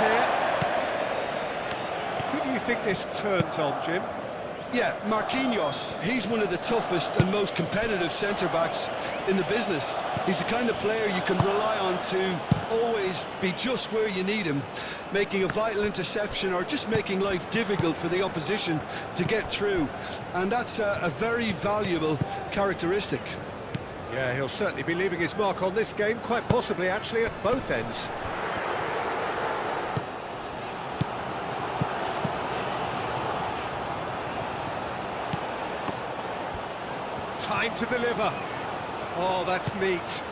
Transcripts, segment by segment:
here. Who do you think this turns on, Jim? Yeah, Marquinhos, he's one of the toughest and most competitive centre-backs in the business. He's the kind of player you can rely on to always be just where you need him, making a vital interception or just making life difficult for the opposition to get through. And that's a very valuable characteristic. Yeah, he'll certainly be leaving his mark on this game, quite possibly actually at both ends. Time to deliver. Oh, that's neat.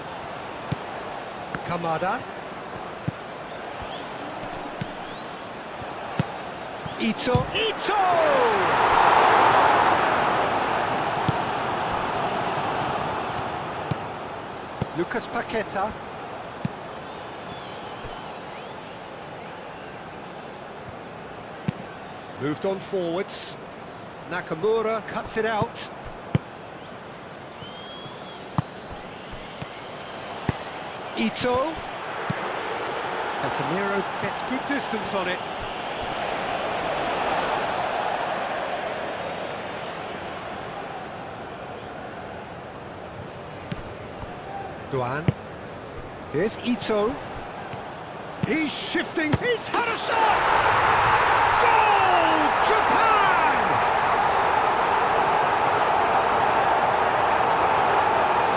Kamada. Ito! Lucas Paqueta. Moved on forwards. Nakamura cuts it out. Ito. Casemiro gets good distance on it. Duan. Here's Ito. He's shifting. He's had a shot! Goal! Japan!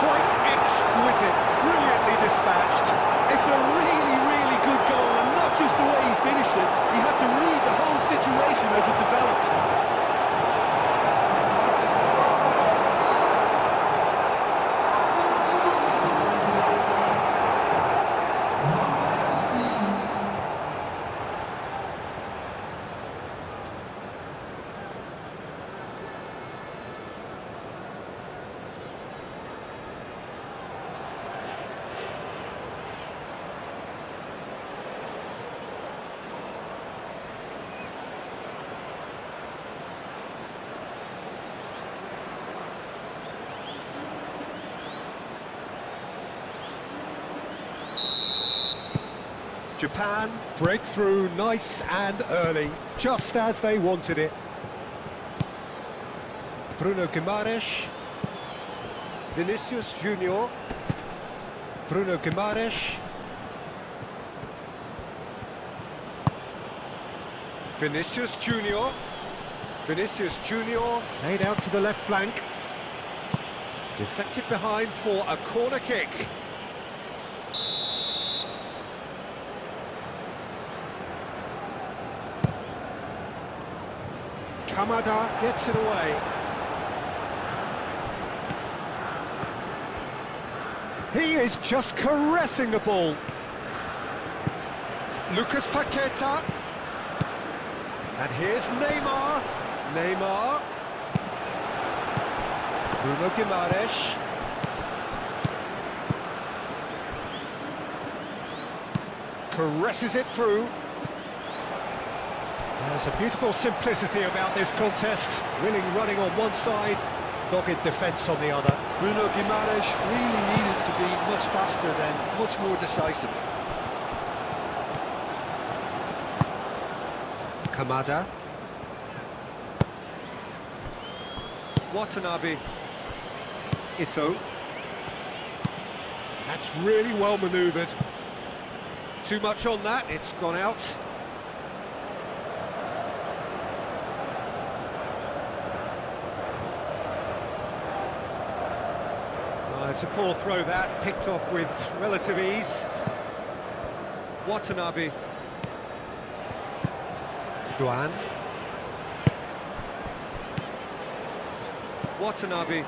Quite exquisite. Brilliantly dispatched. It's a really, really good goal, and not just the way he finished it. He had to read the whole situation as it developed. Japan break through nice and early, just as they wanted it. Bruno Guimaraes. Vinicius Junior. Bruno Guimaraes. Vinicius Junior. Vinicius Junior laid out to the left flank. Deflected behind for a corner kick. Kamada gets it away. He is just caressing the ball. Lucas Paqueta. And here's Neymar. Neymar. Bruno Guimaraes. Caresses it through. There's a beautiful simplicity about this contest. Willing running on one side, dogged defence on the other. Bruno Guimaraes really needed to be much faster then, much more decisive. Kamada. Watanabe. Ito. That's really well manoeuvred. Too much on that, it's gone out. It's a poor throw that, picked off with relative ease. Watanabe. Duan. Watanabe.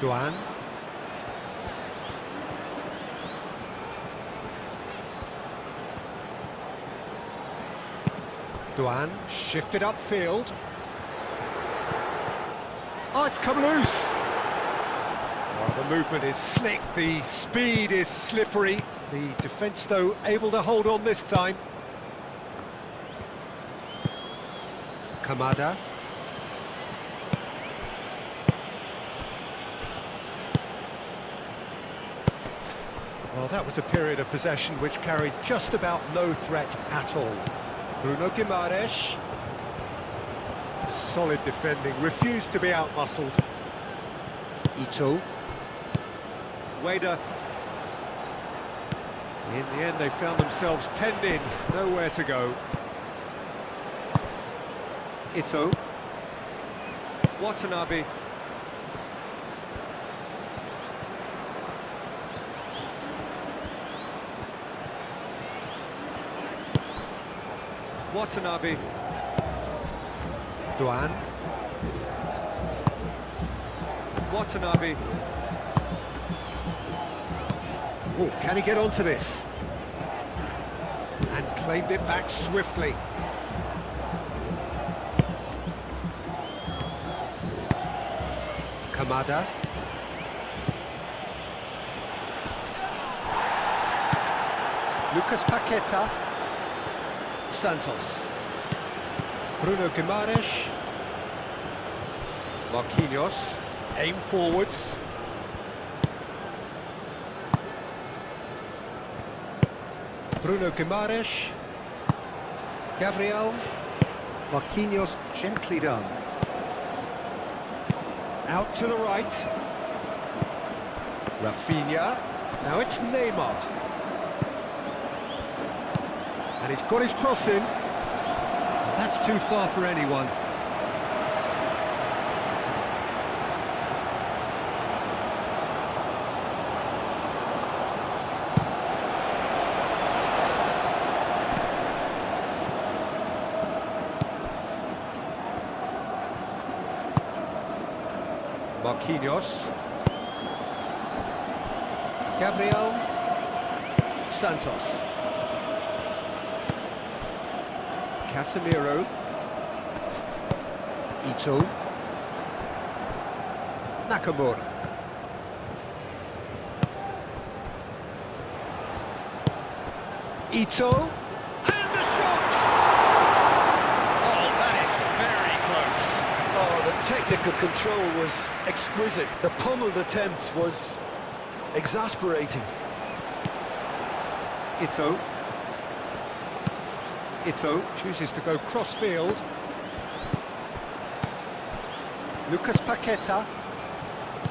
Duan. Duan shifted upfield. Oh, it's come loose. Oh, the movement is slick, the speed is slippery. The defence, though, able to hold on this time. Kamada. Well, that was a period of possession which carried just about no threat at all. Bruno Guimaraes. Solid defending, refused to be outmuscled. Ito. Wader. In the end, they found themselves penned in, nowhere to go. Ito. Watanabe. Watanabe. Duan. Watanabe. Oh, can he get onto this? And claimed it back swiftly. Kamada. Lucas Paqueta. Santos. Bruno Guimaraes. Marquinhos. Aim forwards. Bruno Guimaraes. Gabriel. Marquinhos, gently done. Out to the right. Rafinha. Now it's Neymar. And he's got his cross in. That's too far for anyone. Marquinhos. Gabriel. Santos. Casemiro. Ito. Nakamura. Ito. And the shot! Oh, that is very close. Oh, the technical control was exquisite. The pummeled attempt was exasperating. Ito. Ito chooses to go cross-field. Lucas Paqueta.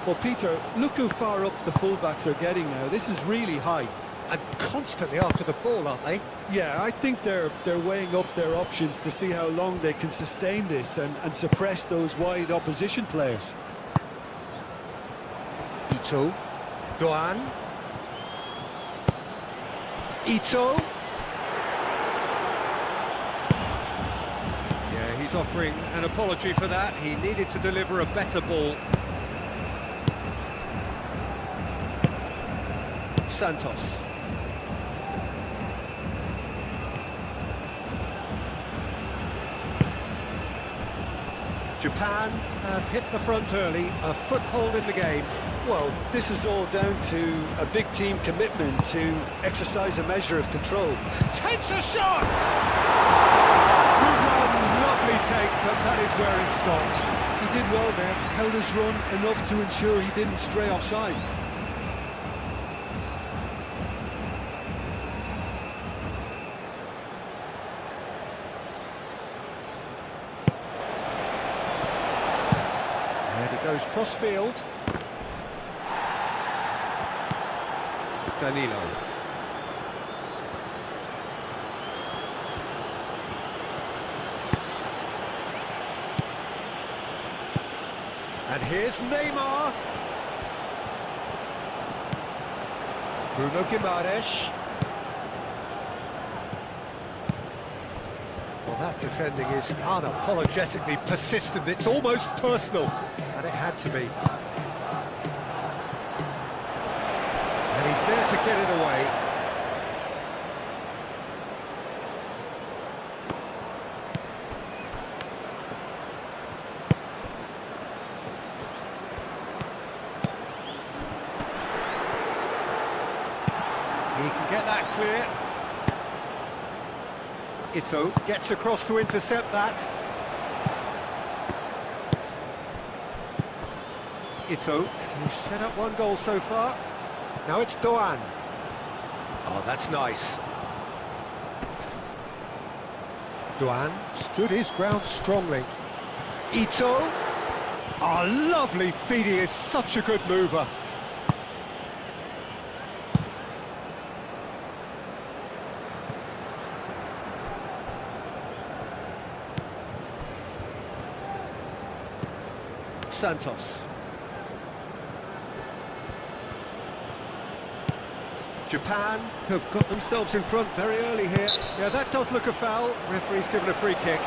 Well, Peter, look how far up the fullbacks are getting now. This is really high. And constantly after the ball, aren't they? Yeah, I think they're weighing up their options to see how long they can sustain this and suppress those wide opposition players. Ito. Duan. Ito. Yeah, he's offering an apology for that. He needed to deliver a better ball. Santos. Japan have hit the front early, a foothold in the game. Well, this is all down to a big team commitment to exercise a measure of control. Takes a shot! Good run, lovely take, but that is where it stopped. He did well there, held his run enough to ensure he didn't stray offside. Goes cross-field. Danilo. And here's Neymar. Bruno Guimaraes. Well, that defending is unapologetically persistent. It's almost personal. And it had to be. And he's there to get it away. He can get that clear. Ito gets across to intercept that. Ito, who's set up one goal so far. Now it's Doan. Oh, that's nice. Duan stood his ground strongly. Ito. Oh, lovely feed. He is such a good mover. Santos. Japan have got themselves in front very early here. Yeah, that does look a foul. Referee's given a free kick.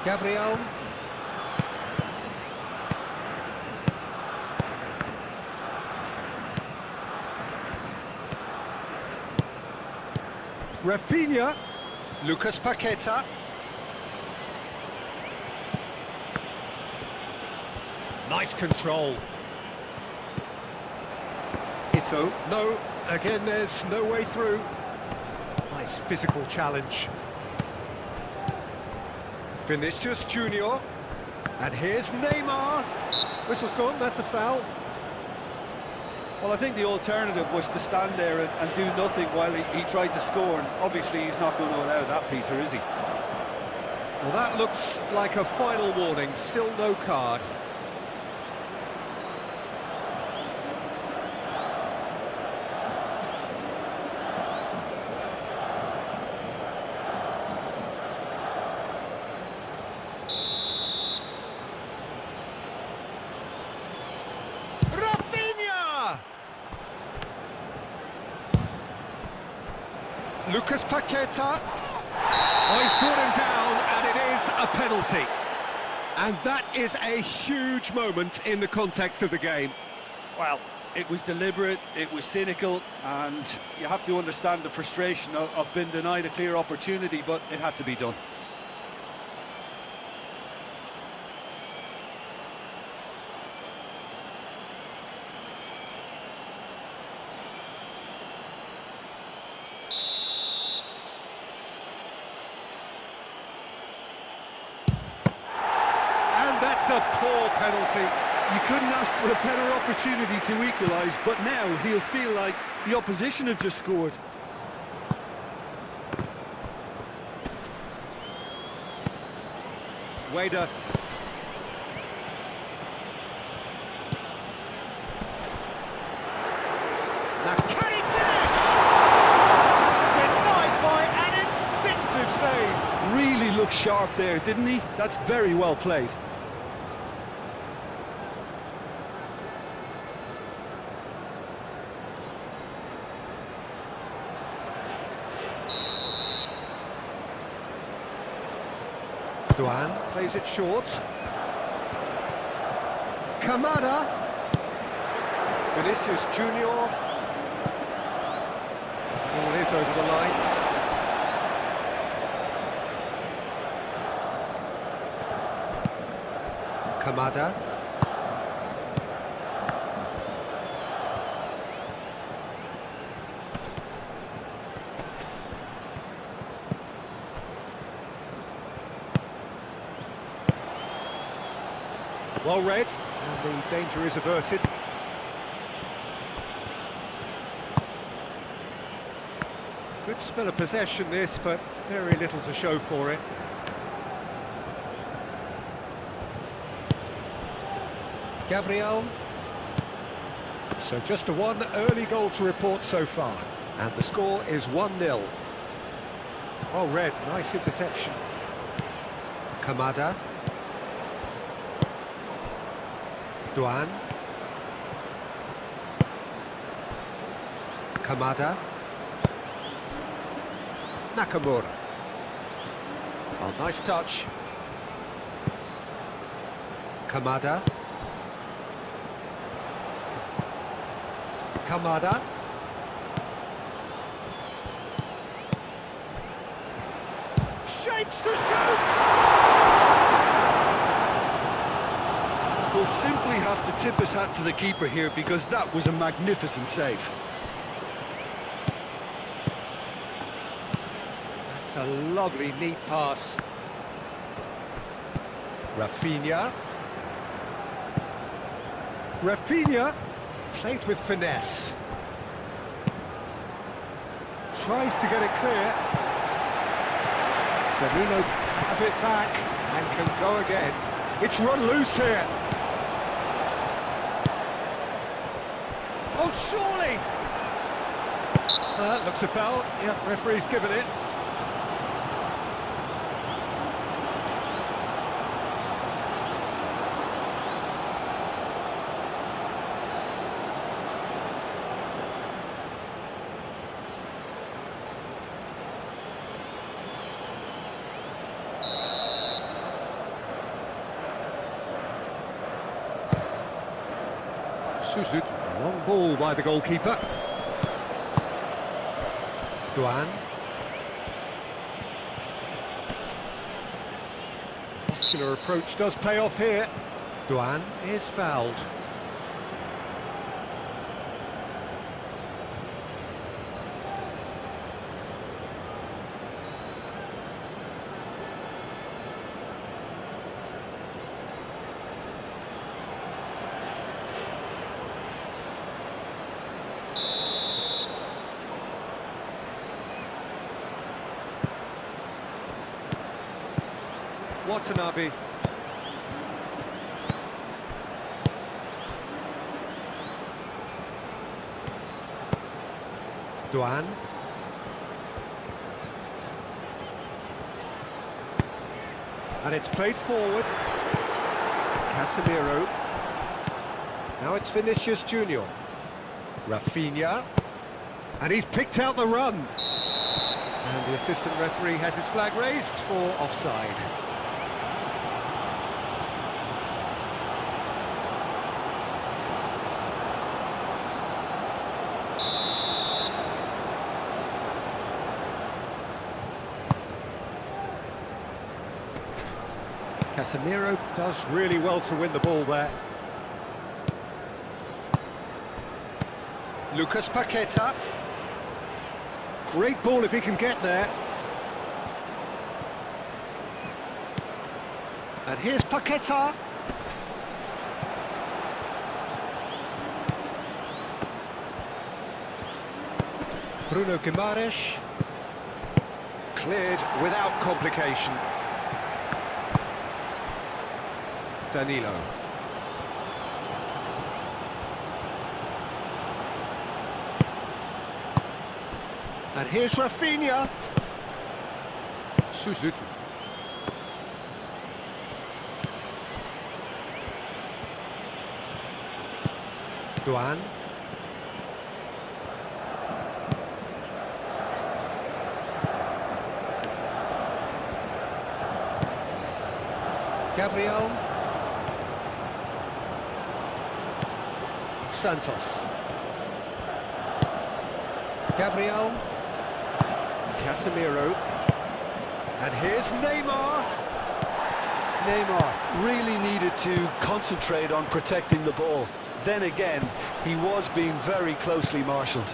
Gabriel. Rafinha, Lucas Paqueta. Nice control. Ito, no, again there's no way through. Nice physical challenge. Vinicius Junior, and here's Neymar. Whistle's gone, that's a foul. Well, I think the alternative was to stand there and do nothing while he tried to score, and obviously he's not going to allow that, Peter, is he? Well, that looks like a final warning, still no card. Lucas Paqueta. Oh, he's brought him down, and it is a penalty. And that is a huge moment in the context of the game. Well, it was deliberate, it was cynical, and you have to understand the frustration of being denied a clear opportunity, but it had to be done. That's a poor penalty. You couldn't ask for a better opportunity to equalise, but now he'll feel like the opposition have just scored. Wader. Now can he finish? Denied by an instinctive save. Really looked sharp there, didn't he? That's very well played. Duan plays it short. Kamada. Vinicius Junior. Ball is over the line. Kamada. Well read, and the danger is averted. Good spell of possession this, but very little to show for it. Gabriel. So just the one early goal to report so far, and the score is 1-0. Well read, nice interception. Kamada. Duan. Kamada. Nakamura. Oh, nice touch. Kamada. Kamada. Shapes to shoot! Well, simply have to tip his hat to the keeper here because that was a magnificent save. That's a lovely, neat pass. Rafinha. Rafinha played with finesse. Tries to get it clear. Danilo have it back and can go again. It's run loose here. Oh, surely! Looks a foul. Yep, referee's given it. Suzuki, long ball by the goalkeeper. Duan. Muscular approach does pay off here. Duan is fouled. Watanabe. Duan. And it's played forward. Casemiro. Now it's Vinicius Junior. Rafinha. And he's picked out the run. And the assistant referee has his flag raised for offside. Casemiro does really well to win the ball there. Lucas Paqueta. Great ball if he can get there. And here's Paqueta. Bruno Guimaraes. Cleared without complication. Danilo. And here's Rafinha. Suzuki. Duan. Gabriel. Santos. Gabriel. Casemiro. And here's Neymar. Neymar really needed to concentrate on protecting the ball. Then again, he was being very closely marshalled.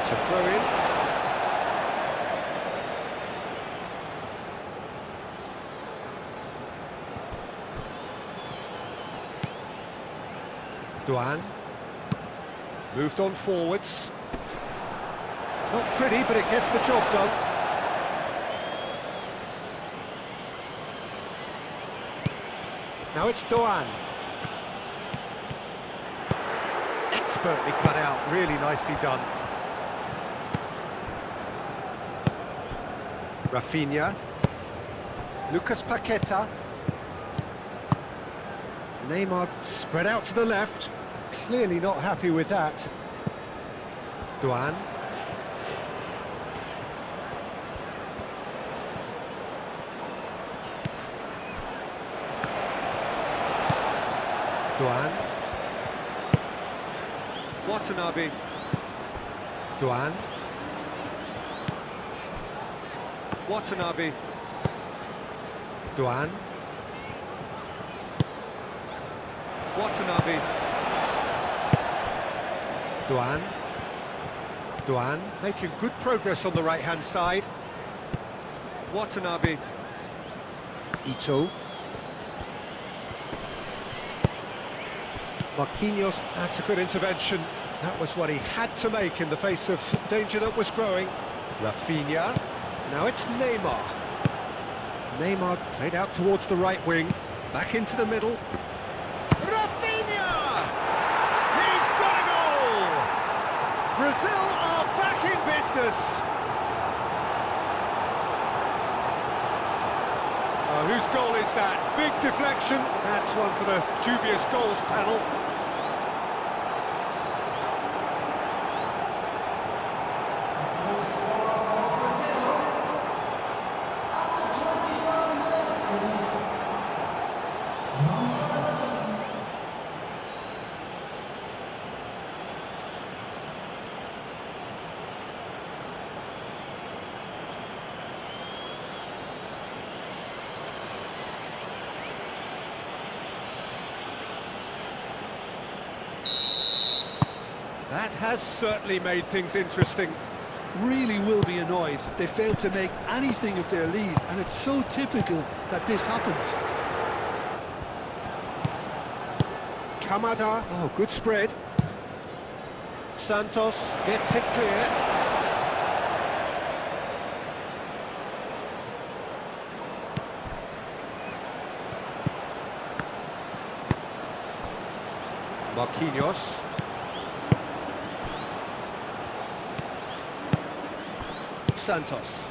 It's a throw-in. Duan. Moved on forwards. Not pretty, but it gets the job done. Now it's Duan. Expertly cut out, really nicely done. Rafinha. Lucas Paqueta. Neymar spread out to the left. Clearly not happy with that. Duan. Duan. Watanabe. Duan. Watanabe. Duan. Watanabe. Duan. Duan making good progress on the right-hand side. Watanabe. Ito. Marquinhos, that's a good intervention. That was what he had to make in the face of danger that was growing. Rafinha. Now it's Neymar. Neymar played out towards the right wing. Back into the middle. Rafinha! He's got a goal! Brazil are back in business. Whose goal is that? Big deflection. That's one for the dubious goals panel. That has certainly made things interesting. Really will be annoyed. They failed to make anything of their lead, and it's so typical that this happens. Kamada, oh, good spread. Santos gets it clear. Marquinhos. Santos.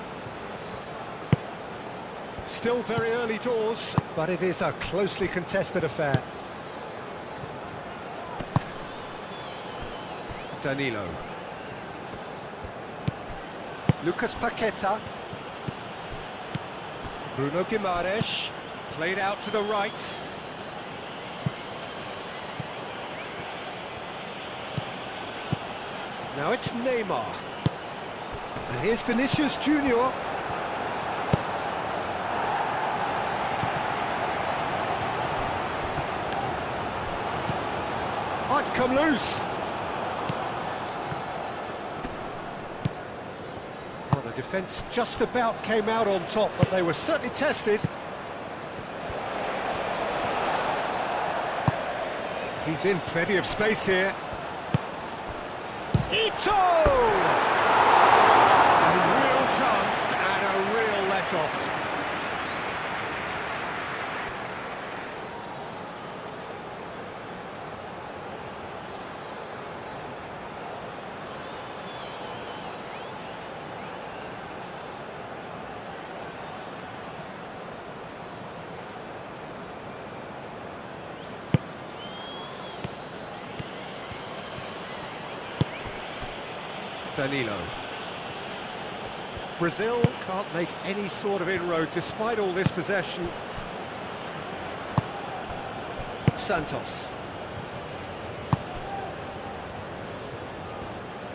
Still very early doors, but it is a closely contested affair. Danilo. Lucas Paqueta. Bruno Guimaraes. Played out to the right. Now it's Neymar. And here's Vinicius Junior. Oh, it's come loose. Well, the defence just about came out on top, but they were certainly tested. He's in plenty of space here. Ito! Chance and a real let-off. Danilo. Brazil can't make any sort of inroad despite all this possession. Santos.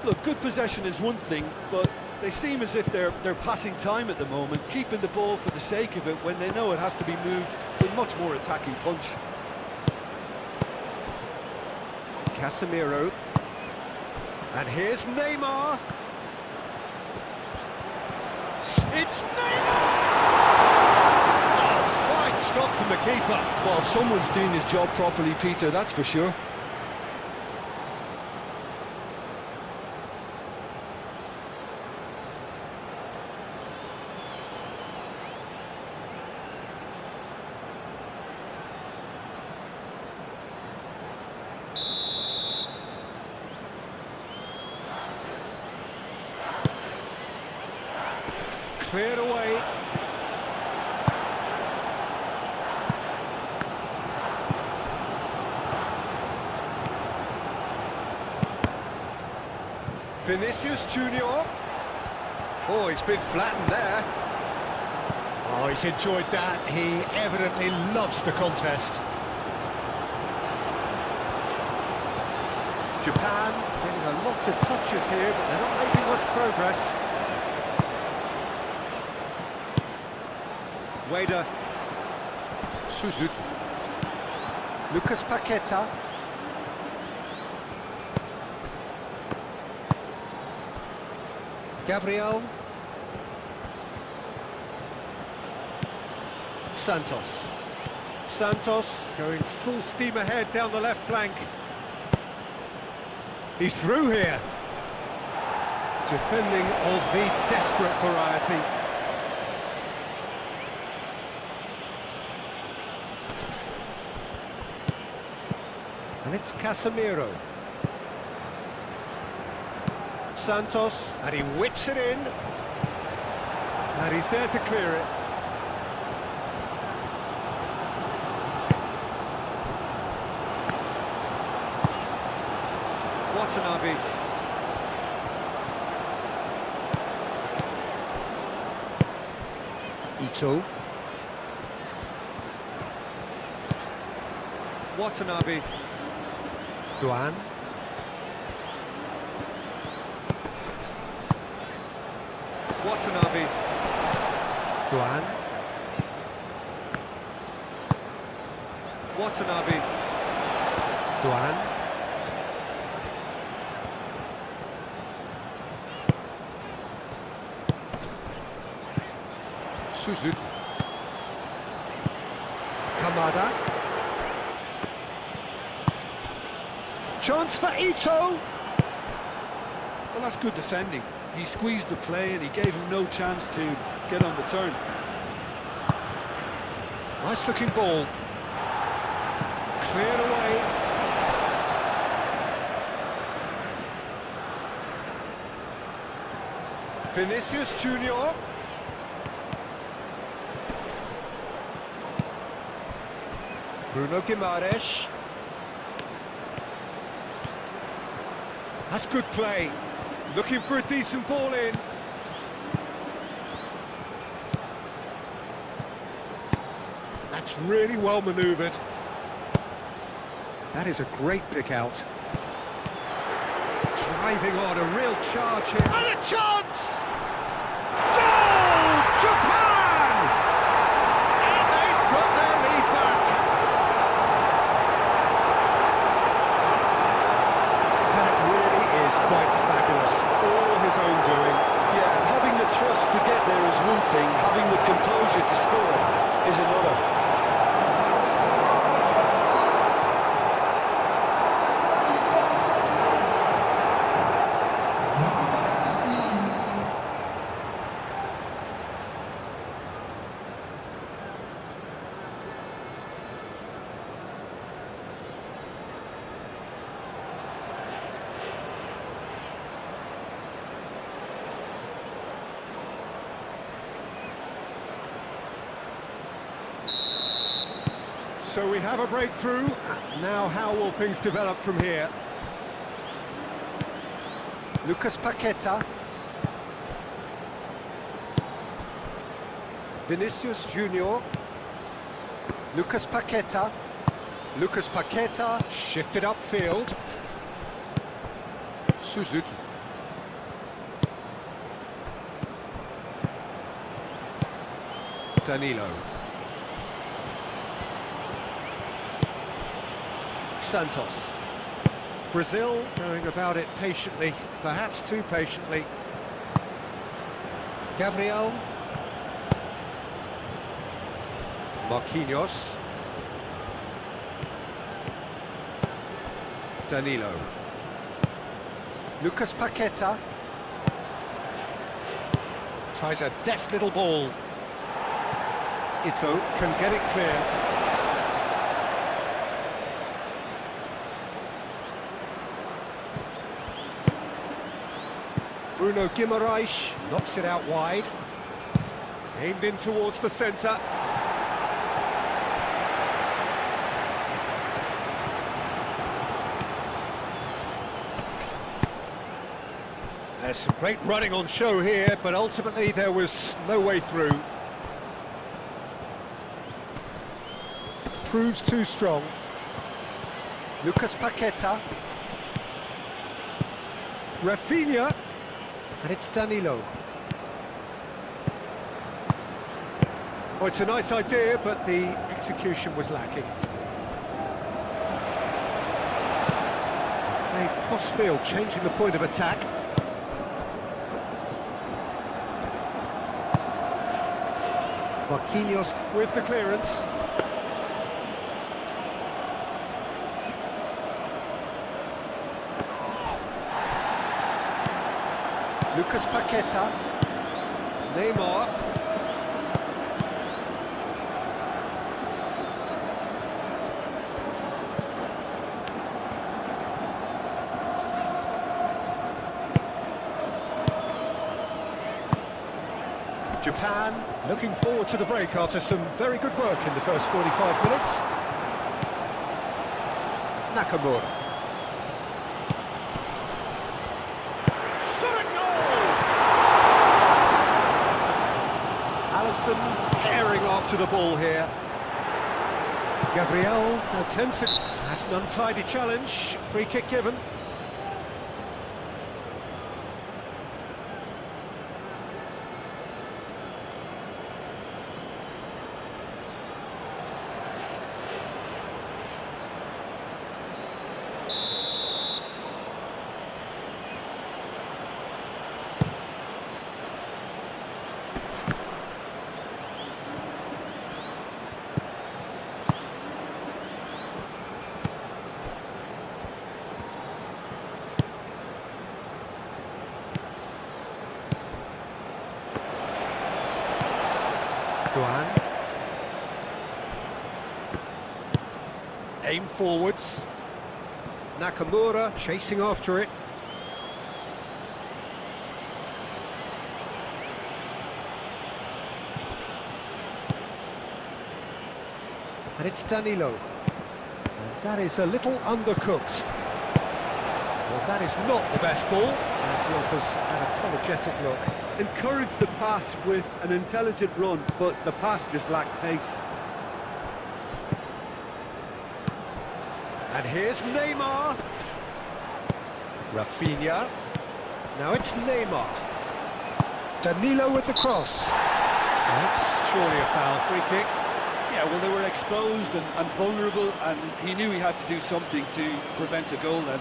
Look, good possession is one thing, but they seem as if they're passing time at the moment, keeping the ball for the sake of it when they know it has to be moved with much more attacking punch. Casemiro. And here's Neymar. It's Neymar! Oh, fine stop from the keeper. Well, someone's doing his job properly, Peter, that's for sure. Cleared away. Vinicius Junior. Oh, he's been flattened there. Oh, he's enjoyed that. He evidently loves the contest. Japan getting a lot of touches here, but they're not making much progress. Wader. Suzuki. Lucas Paqueta. Gabriel. Santos. Santos going full steam ahead down the left flank. He's through here. Defending of the desperate variety. And it's Casemiro. Santos, and he whips it in. And he's there to clear it. Watanabe. Ito. Watanabe. Duan. Watanabe. Duan. Watanabe. Duan. Suzuki. Kamada. Chance for Ito. Well, that's good defending. He squeezed the play and he gave him no chance to get on the turn. Nice looking ball. Cleared away. Vinicius Junior. Bruno Guimaraes. That's good play. Looking for a decent ball in. That's really well manoeuvred. That is a great pick out. Driving on, a real charge here. And a chance! Goal! Japan! And they've got their lead back. That really is quite fabulous. All his own doing. Yeah, having the trust to get there is one thing, having the composure to score is another. So we have a breakthrough. Now how will things develop from here? Lucas Paqueta. Vinicius Junior. Lucas Paqueta. Lucas Paqueta shifted upfield. Suzuki. Danilo. Santos. Brazil going about it patiently, perhaps too patiently. Gabriel. Marquinhos. Danilo. Lucas Paqueta. Tries a deft little ball. Ito can get it clear. Bruno Guimaraes knocks it out wide. Aimed in towards the centre. There's some great running on show here, but ultimately there was no way through. Proves too strong. Lucas Paqueta. Rafinha. And it's Danilo. Well, it's a nice idea, but the execution was lacking. Played cross-field, changing the point of attack. Marquinhos with the clearance. Lucas Paqueta. Neymar. Japan looking forward to the break after some very good work in the first 45 minutes. Nakamura. Shot at goal! Alisson tearing after the ball here. Gabriel attempts it. That's an untidy challenge. Free kick given. Aim forwards. Nakamura chasing after it. And it's Danilo. And that is a little undercooked. Well, that is not the best ball. And he offers an apologetic look. Encouraged the pass with an intelligent run, but the pass just lacked pace. And here's Neymar. Rafinha. Now it's Neymar. Danilo with the cross. That's surely a foul. Free kick. Yeah, well, they were exposed and vulnerable, and he knew he had to do something to prevent a goal then.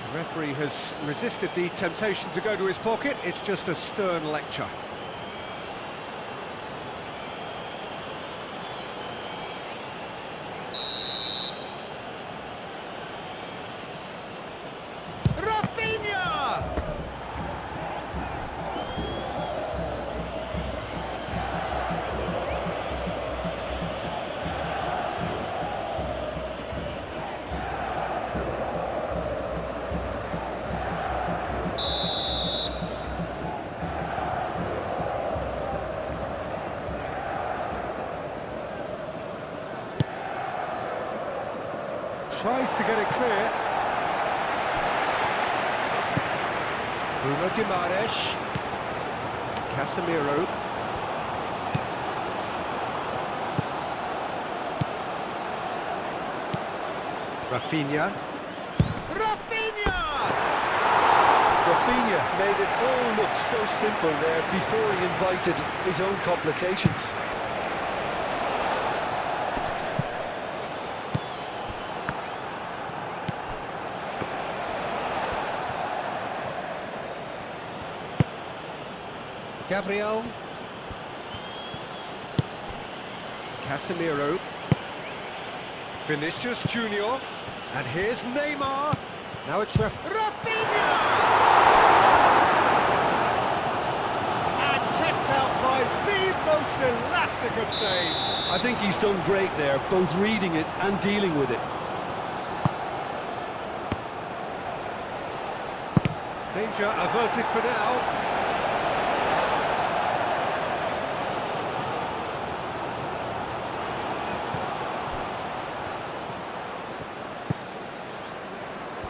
The referee has resisted the temptation to go to his pocket. It's just a stern lecture. Tries to get it clear. Bruno Guimaraes. Casemiro. Rafinha. Rafinha made it all look so simple there before he invited his own complications. Gabriel. Casemiro. Vinicius Junior. And here's Neymar. Now it's Rafinha! And kept out by the most elastic of saves. I think he's done great there, both reading it and dealing with it. Danger averted for now.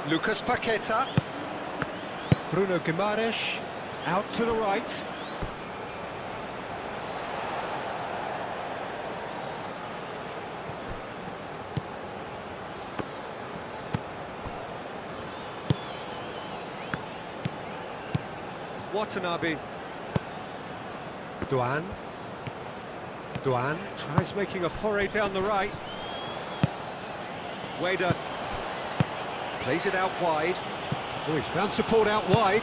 Lucas Paqueta. Bruno Guimaraes. Out to the right. Watanabe. Duan. Duan tries making a foray down the right. Wader plays it out wide. Oh, he's found support out wide.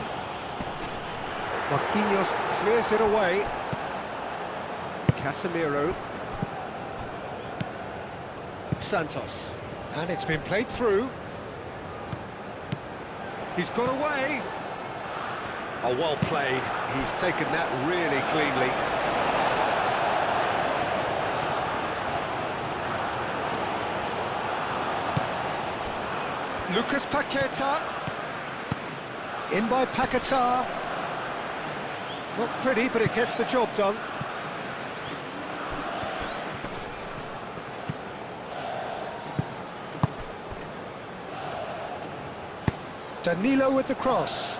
Marquinhos clears it away. Casemiro. Santos. And it's been played through. He's got away. Oh, well played. He's taken that really cleanly. Lucas Paqueta. In by Paqueta. Not pretty, but it gets the job done. Danilo with the cross.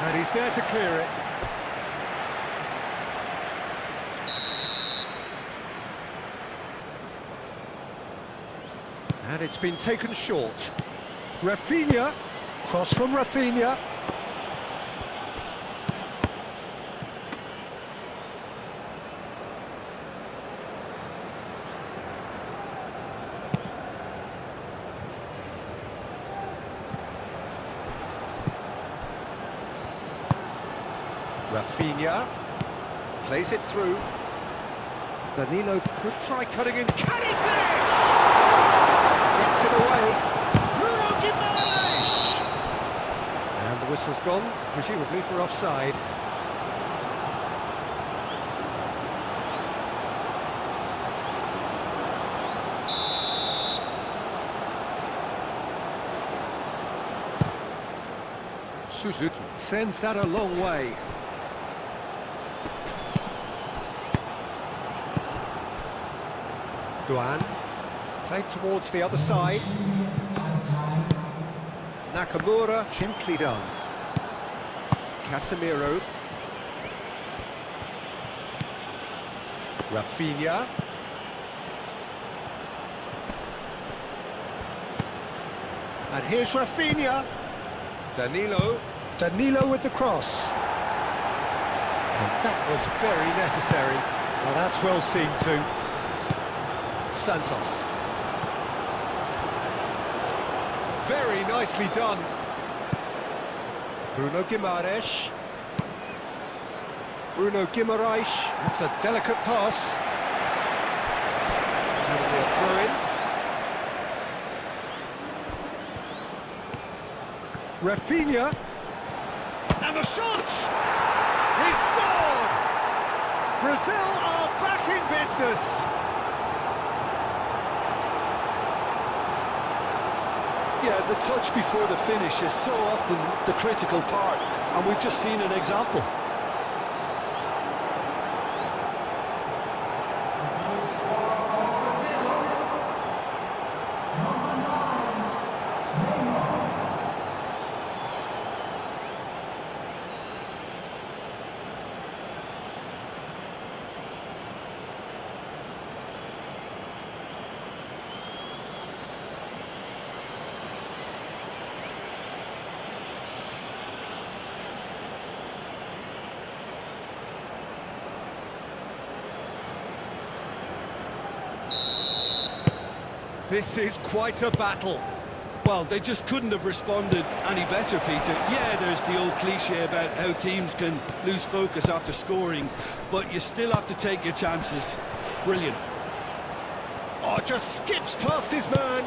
And he's there to clear it. And it's been taken short. Rafinha. Cross from Rafinha. Rafinha plays it through. Danilo could try cutting in. Can he finish? Gets it away. Bruno Guimaraes! And the whistle's gone, presumably for offside. Suzuki sends that a long way. Duan, played towards the other side. Nakamura, gently done. Casemiro. Rafinha. And here's Rafinha. Danilo with the cross. And that was very necessary. Well, that's well seen too. Santos. Very nicely done. Bruno Guimaraes. That's a delicate pass. That'll be a throw-in. Rafinha. And the shot! He scored! Brazil are back in business. Yeah, the touch before the finish is so often the critical part, and we've just seen an example. This is quite a battle. Well, they just couldn't have responded any better, Peter. Yeah, there's the old cliche about how teams can lose focus after scoring, but you still have to take your chances. Brilliant. Oh, just skips past his man.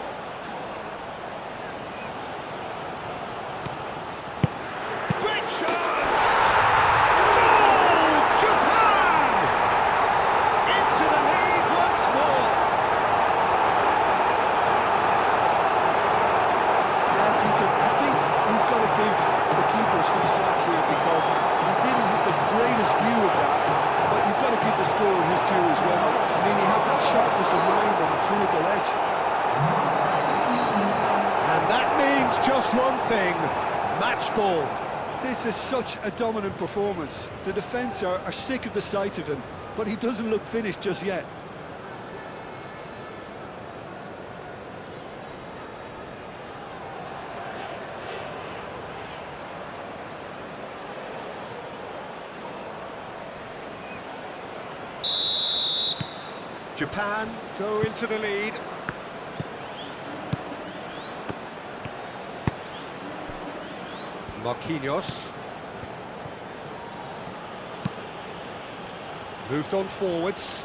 Great chance! Goal! Japan! Into the lead once more. Peter, I think we've got to give the keeper some slack here because he didn't have the greatest view of that, but you've got to give the scorer his due as well. I mean, he had that sharpness of mind and clinical edge. And that means just one thing, match ball. This is such a dominant performance. The defence are sick of the sight of him, but he doesn't look finished just yet. Japan go into the lead. Marquinhos. Moved on forwards.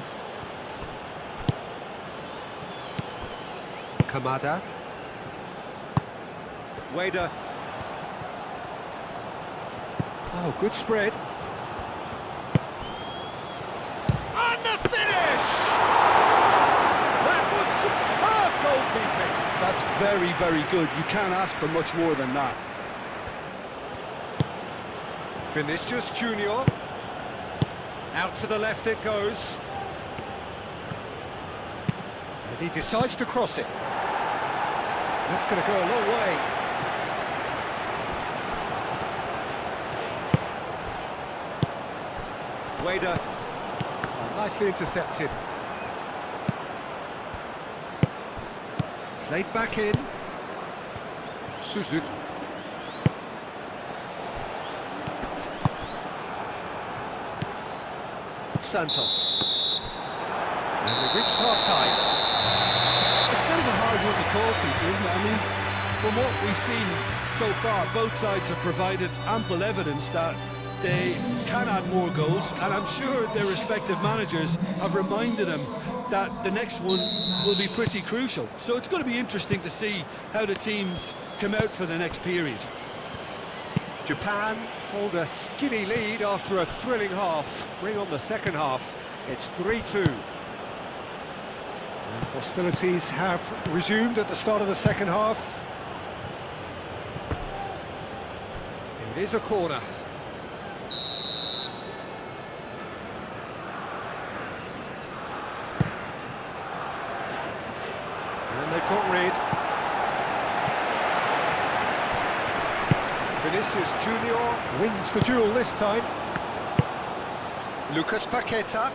Kamada. Wader. Oh, good spread. And the finish! That was superb goalkeeping. That's very, very good. You can't ask for much more than that. Vinicius Junior. Out to the left it goes. And he decides to cross it. That's going to go a long way. Wader. Oh, nicely intercepted. Played back in. Suzuki. Santos. And we've reached half-time. It's kind of a hard one to call, Peter, isn't it? I mean, from what we've seen so far, both sides have provided ample evidence that they can add more goals, and I'm sure their respective managers have reminded them that the next one will be pretty crucial. So it's going to be interesting to see how the teams come out for the next period. Japan hold a skinny lead after a thrilling half. Bring on the second half. It's 3-2. And hostilities have resumed at the start of the second half. It is a corner. And they've got rid. Vinicius Junior wins the duel this time. Lucas Paqueta.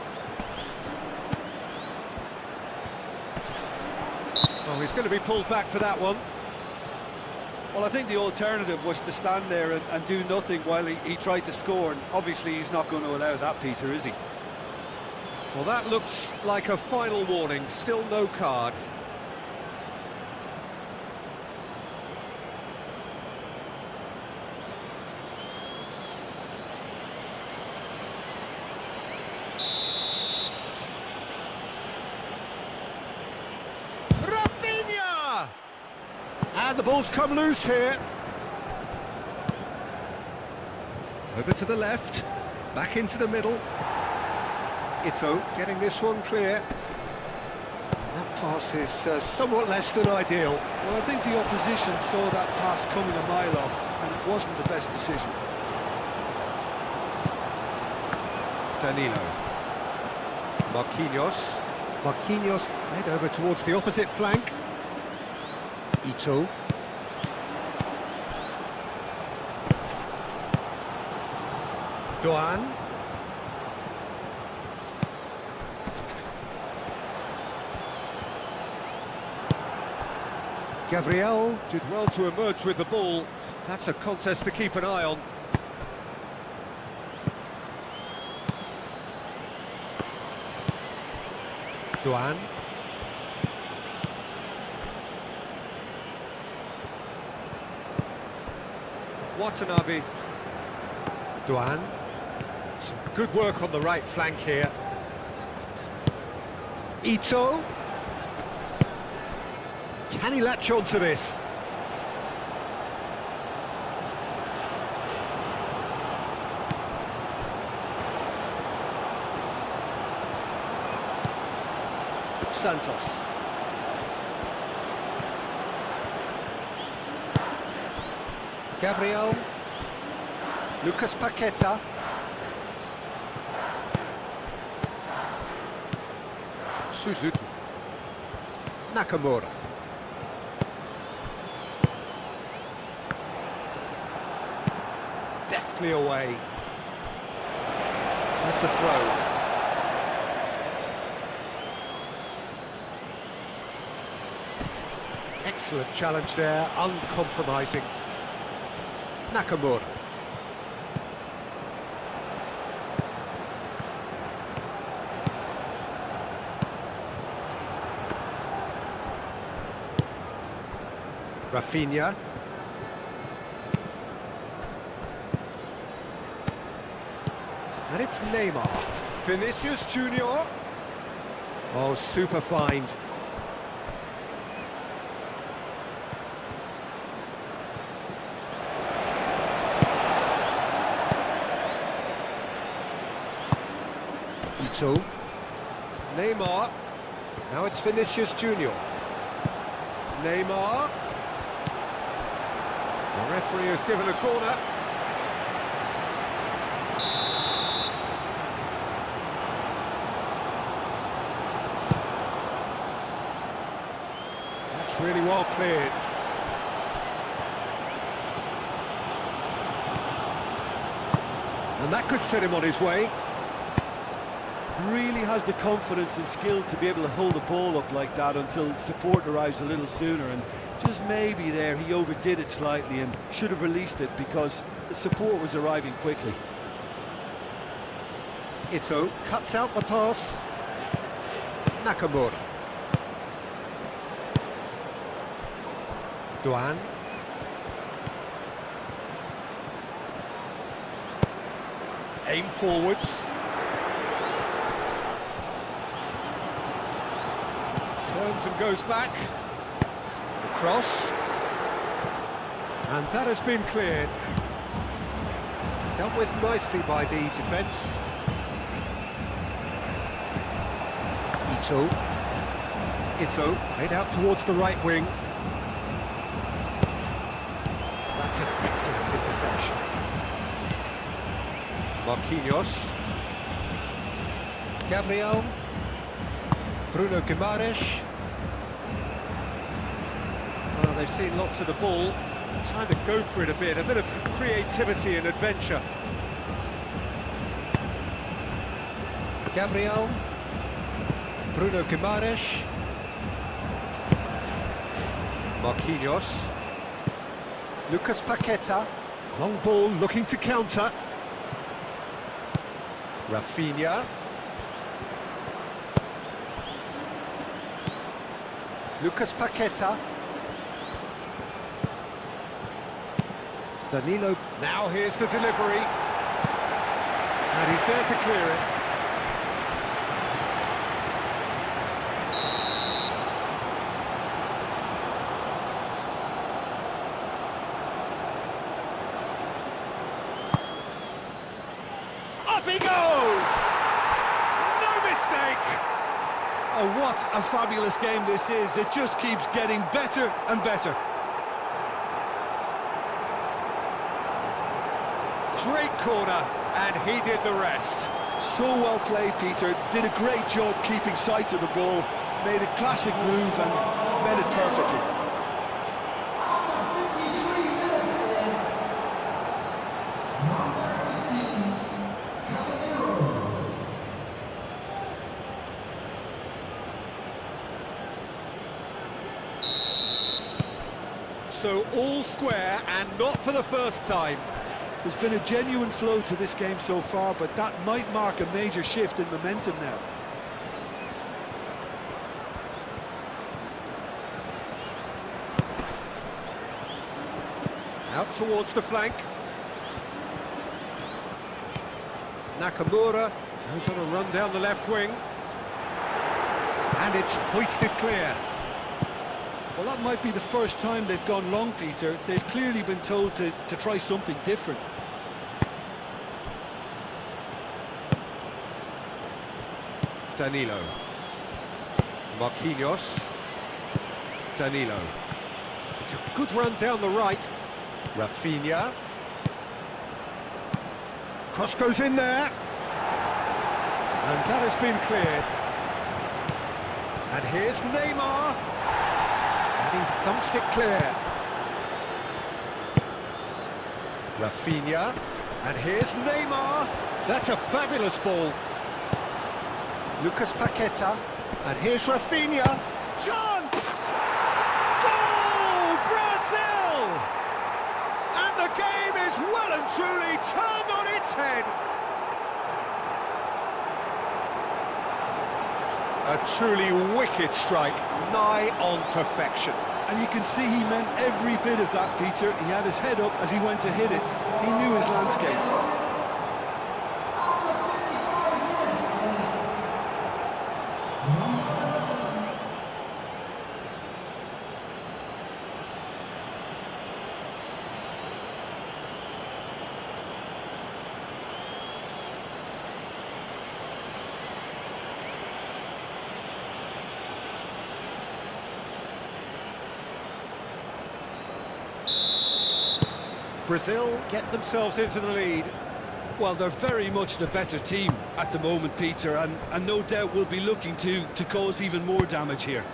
Oh, he's going to be pulled back for that one. Well, I think the alternative was to stand there and do nothing while he tried to score, and obviously he's not going to allow that, Peter, is he? Well, that looks like a final warning. Still no card. And the ball's come loose here. Over to the left, back into the middle. Ito getting this one clear. And that pass is somewhat less than ideal. Well, I think the opposition saw that pass coming a mile off, and it wasn't the best decision. Danilo. Marquinhos. Marquinhos played over towards the opposite flank. Ito. Doan. Gabriel did well to emerge with the ball. That's a contest to keep an eye on. Doan. Watanabe. Doan. Some good work on the right flank here. Ito. Can he latch on to this? Santos. Gabriel. Lucas Paqueta. Suzuki. Nakamura. Deftly away. That's a throw. Excellent challenge there, uncompromising. Nakamura. Rafinha. And it's Neymar. Vinicius Junior. Oh, super find. Ito. Neymar. Now it's Vinicius Junior. Neymar. The referee has given a corner. That's really well cleared. And that could set him on his way. Really has the confidence and skill to be able to hold the ball up like that until support arrives a little sooner, and just maybe there he overdid it slightly and should have released it because the support was arriving quickly. Ito cuts out the pass. Nakamura. Duan. Aim forwards. Turns and goes back. Cross. And that has been cleared. Dealt with nicely by the defence. Ito played out towards the right wing. That's an excellent interception. Marquinhos. Gabriel. Bruno Guimaraes. Well, they've seen lots of the ball. Time to go for it a bit of creativity and adventure. Gabriel. Bruno Guimaraes. Marquinhos. Lucas Paqueta. Long ball looking to counter. Rafinha. Lucas Paqueta. Danilo. Now here's the delivery. And he's there to clear it. Up he goes! No mistake! Oh, what a fabulous game this is. It just keeps getting better and better. Great corner, and he did the rest. So well played, Peter. Did a great job keeping sight of the ball. Made a classic move and made it perfectly. So all square, and not for the first time. There's been a genuine flow to this game so far, but that might mark a major shift in momentum now. Out towards the flank. Nakamura goes on a run down the left wing. And it's hoisted clear. Well, that might be the first time they've gone long, Peter. They've clearly been told to try something different. Danilo. Marquinhos. Danilo. It's a good run down the right. Rafinha. Cross goes in there. And that has been cleared. And here's Neymar. And he thumps it clear. Rafinha. And here's Neymar. That's a fabulous ball. Lucas Paqueta. And here's Rafinha. Chance! Goal! Brazil! And the game is well and truly turned on its head. A truly wicked strike, nigh on perfection. And you can see he meant every bit of that, Peter. He had his head up as he went to hit it. He knew his landscape. Brazil get themselves into the lead. Well, they're very much the better team at the moment, Peter, and no doubt will be looking to cause even more damage here.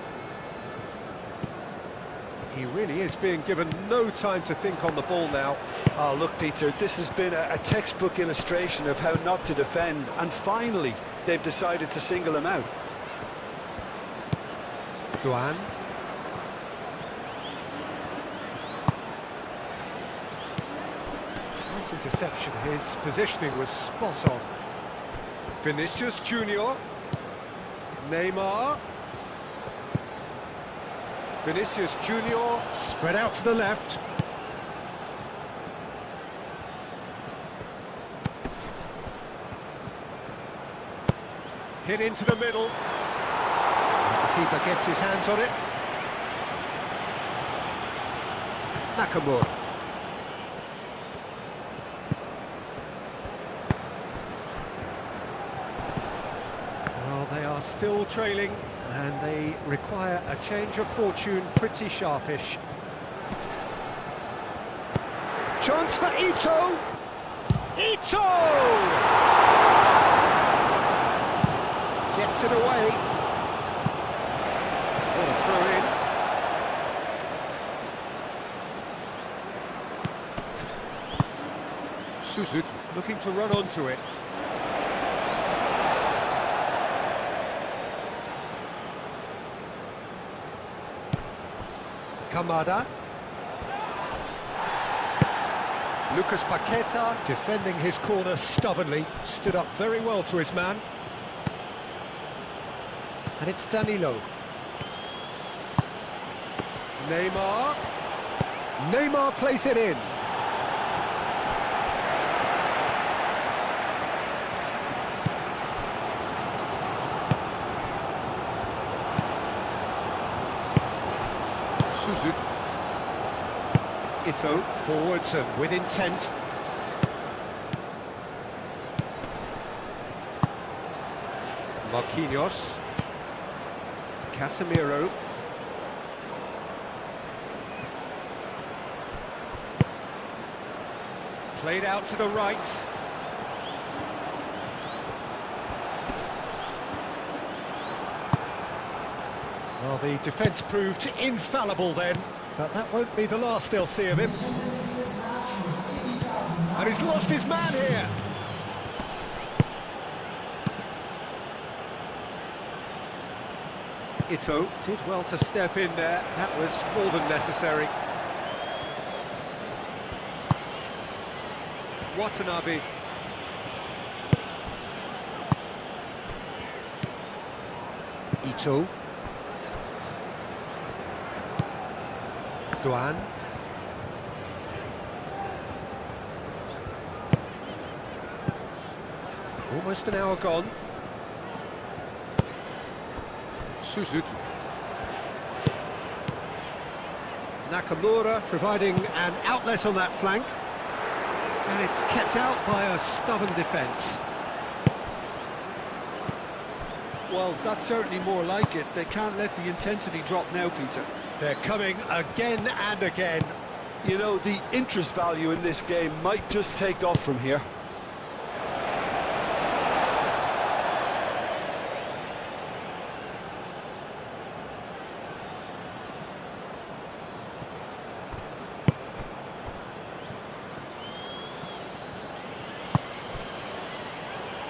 He really is being given no time to think on the ball now. Oh, look, Peter, this has been a textbook illustration of how not to defend, and finally they've decided to single him out. Duan. Nice interception. His positioning was spot on. Vinicius Junior. Neymar. Vinicius Junior spread out to the left. Hit into the middle. The keeper gets his hands on it. Nakamura. Well, they are still trailing, and they require a change of fortune pretty sharpish. Chance for Ito! Ito! Gets it away. For the throw-in. Suzuki looking to run onto it. Kamada. Lucas Paqueta defending his corner stubbornly, stood up very well to his man. And it's Danilo. Neymar. Neymar plays it in. Suzuki. Ito forwards and with intent. Marquinhos. Casemiro. Played out to the right. Well, the defence proved infallible then, but that won't be the last they'll see of him. And he's lost his man here. Ito did well to step in there. That was more than necessary. Watanabe. Ito. Duan. Almost an hour gone. Suzuki. Nakamura providing an outlet on that flank. And it's kept out by a stubborn defence. Well, that's certainly more like it. They can't let the intensity drop now, Peter. They're coming again and again. You know, the interest value in this game might just take off from here.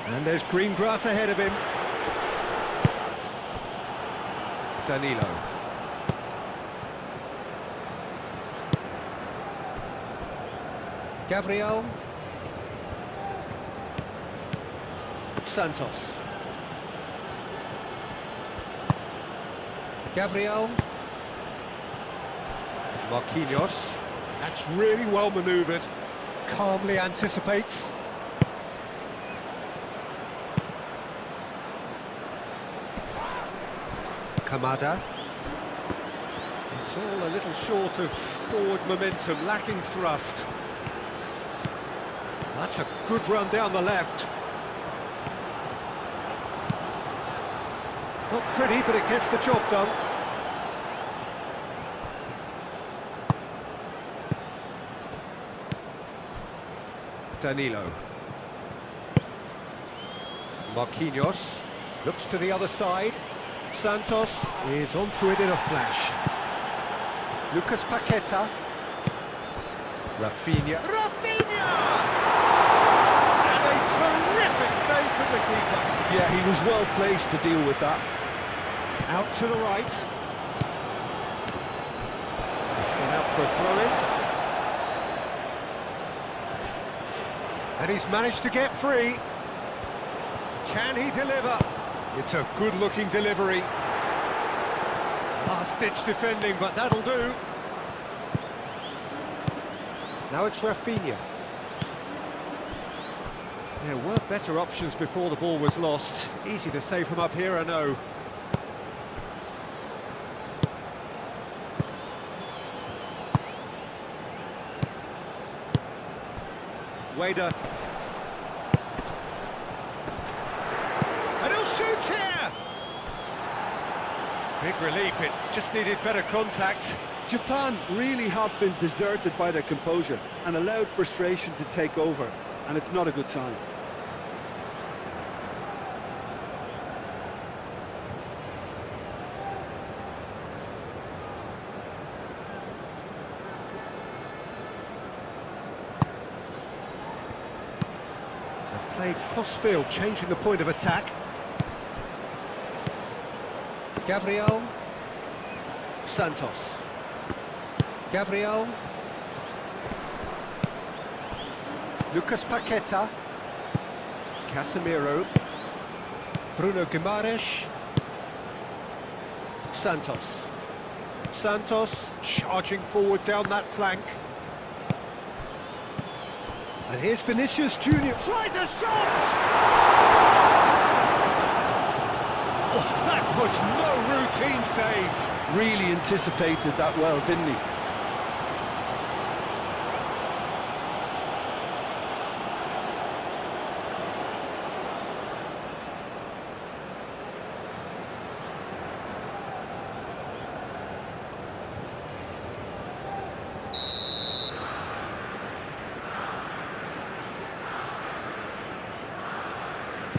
And there's green grass ahead of him. Danilo. Gabriel. Santos. Marquinhos. That's really well manoeuvred. Calmly anticipates. Kamada. It's all a little short of forward momentum, lacking thrust. That's a good run down the left. Not pretty, but it gets the job done. Danilo. Marquinhos looks to the other side. Santos is onto it in a flash. Lucas Paqueta. Rafinha. Rafinha! And a terrific save from the keeper. Yeah, he was well placed to deal with that. Out to the right. It's gone out for a throw-in. And he's managed to get free. Can he deliver? It's a good-looking delivery. Last-ditch defending, but that'll do. Now it's Rafinha. There were better options before the ball was lost. Easy to say from up here, I know. Wader. And he'll shoot here! Big relief, it just needed better contact. Japan really have been deserted by their composure and allowed frustration to take over, and it's not a good sign. Played cross-field, changing the point of attack. Gabriel. Santos. Gabriel. Lucas Paqueta. Casemiro. Bruno Guimaraes. Santos. Santos charging forward down that flank. And here's Vinicius Junior. Tries a shot! Oh, that was no routine save. Really anticipated that well, didn't he?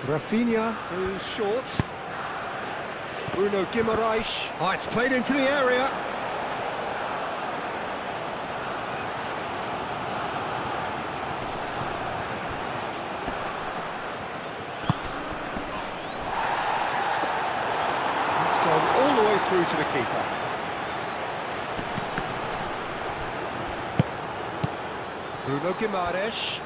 Rafinha goes short. Bruno Guimaraes. Oh, it's played into the area. It's gone all the way through to the keeper. Bruno Guimaraes.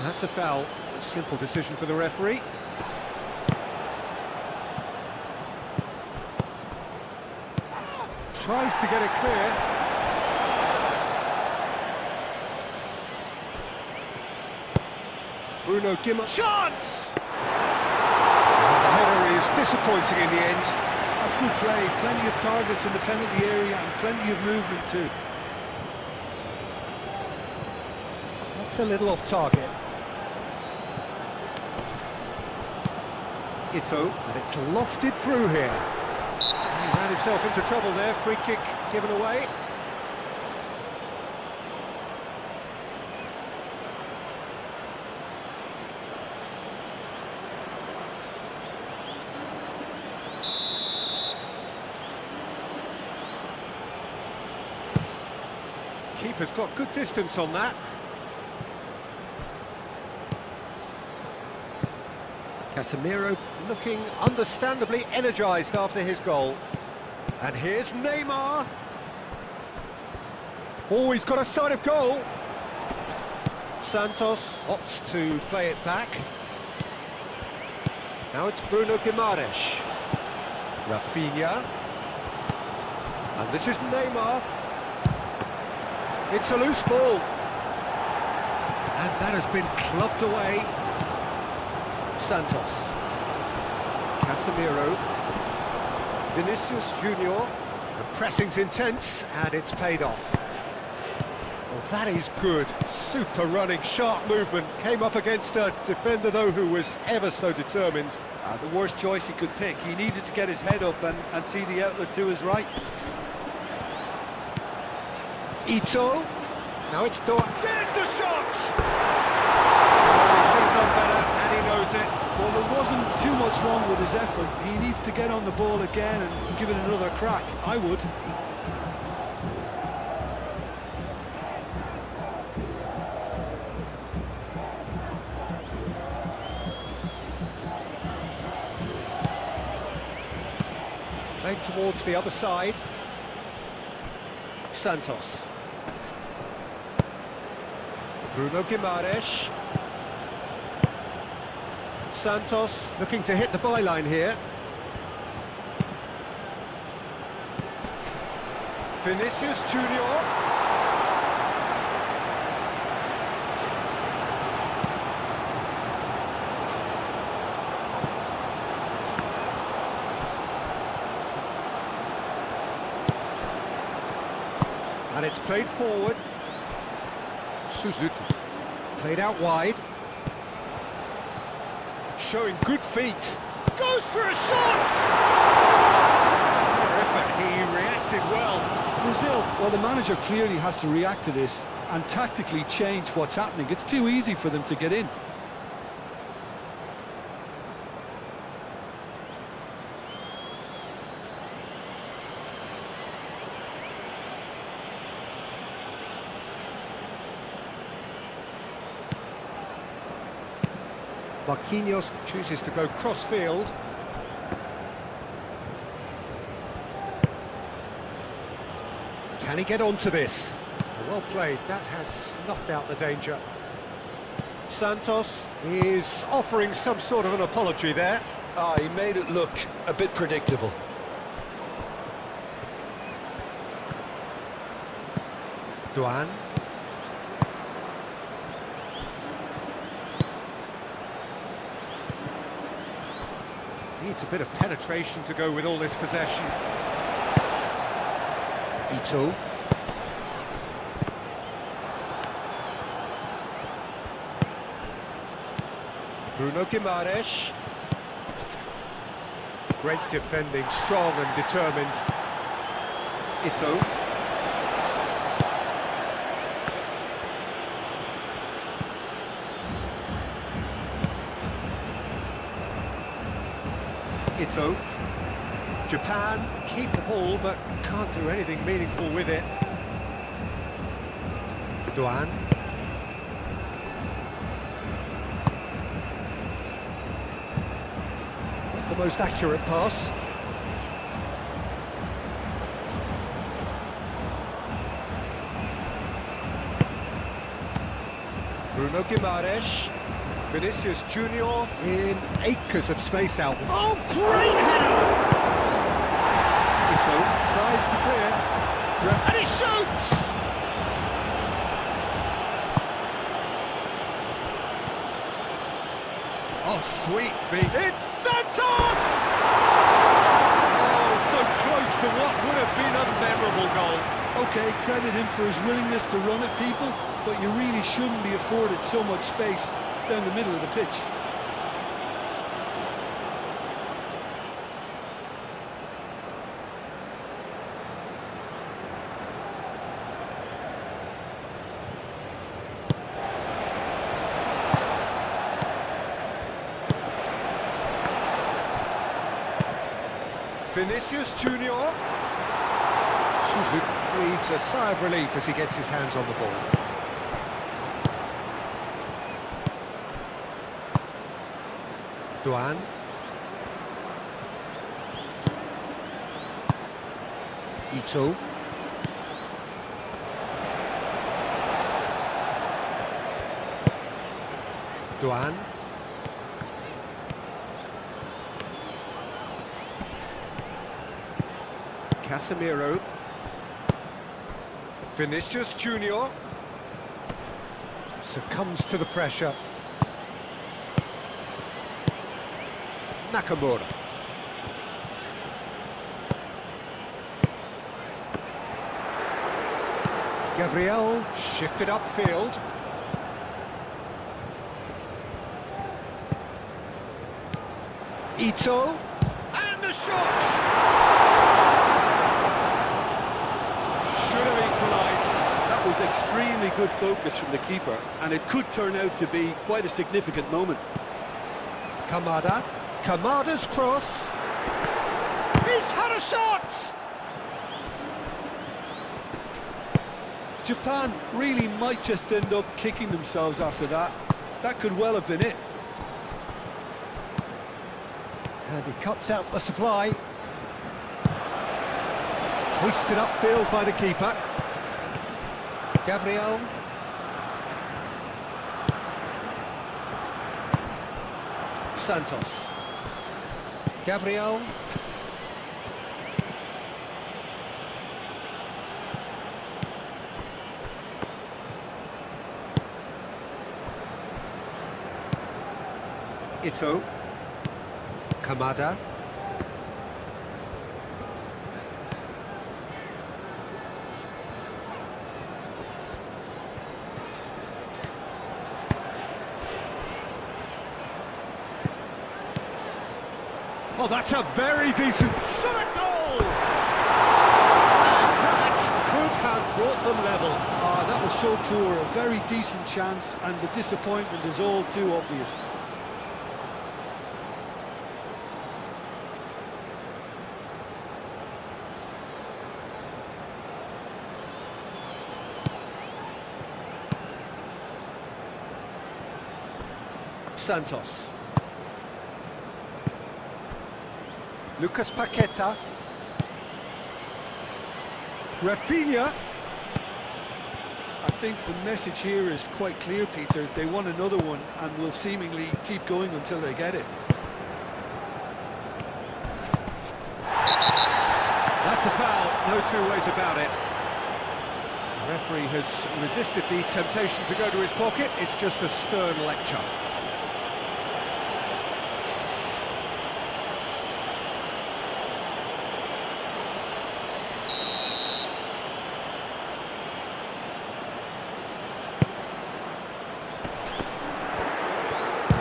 That's a foul. A simple decision for the referee. Tries to get it clear. Bruno Guimaraes. Chance! The header is disappointing in the end. That's good play. Plenty of targets in the penalty area and plenty of movement too. That's a little off target. Ito, and it's lofted through here. He ran himself into trouble there, free kick given away. Keeper's got good distance on that. Casemiro looking understandably energised after his goal. And here's Neymar. Oh, he's got a sight of goal. Santos opts to play it back. Now it's Bruno Guimaraes. Rafinha. And this is Neymar. It's a loose ball. And that has been clubbed away. Santos. Casemiro. Vinicius Junior. The pressing's intense, and it's paid off. Well, that is good. Super running, sharp movement. Came up against a defender, though, who was ever so determined. The worst choice he could pick. He needed to get his head up and see the outlet to his right. Ito. Now it's Doan. There's the shot! Oh, he should have done better, and he knows it. Well, there wasn't too much wrong with his effort. He needs to get on the ball again and give it another crack. I would. Played towards the other side. Santos. Bruno Guimaraes. Santos looking to hit the byline here. Vinicius Junior. And it's played forward. Suzuki. Played out wide. Showing good feet. Goes for a shot! Terrific, he reacted well. Brazil, well, the manager clearly has to react to this and tactically change what's happening. It's too easy for them to get in. Marquinhos chooses to go cross-field. Can he get onto this? Well played, that has snuffed out the danger. Santos is offering some sort of an apology there. He made it look a bit predictable. Duan. Needs a bit of penetration to go with all this possession. Ito. Bruno Guimaraes. Great defending, strong and determined. Ito. Ito. Japan keep the ball but can't do anything meaningful with it. Duan. Not the most accurate pass. Bruno Guimaraes. Vinicius Junior in acres of space out. Oh, great header! Ito tries to clear, and he shoots! Oh, sweet feet. It's Santos! Oh, so close to what would have been a memorable goal. Okay, credit him for his willingness to run at people, but you really shouldn't be afforded so much space down the middle of the pitch. Vinicius Junior. Suzuki breathes a sigh of relief as he gets his hands on the ball. Duan. Ito. Duan. Casemiro. Vinicius Junior succumbs to the pressure. Nakamura. Gabriel shifted upfield. Ito, and the shot! Should have equalised. That was extremely good focus from the keeper, and it could turn out to be quite a significant moment. Kamada. Kamada's cross. He's had a shot! Japan really might just end up kicking themselves after that. That could well have been it. And he cuts out the supply. Hoisted upfield by the keeper. Gabriel. Santos. Gabriel. Ito. Kamada. Oh, that's a very decent shot at goal! And that could have brought them level. Ah, that was so poor, a very decent chance, and the disappointment is all too obvious. Santos. Lucas Paqueta. Rafinha. I think the message here is quite clear, Peter. They want another one and will seemingly keep going until they get it. That's a foul, no two ways about it. The referee has resisted the temptation to go to his pocket. It's just a stern lecture.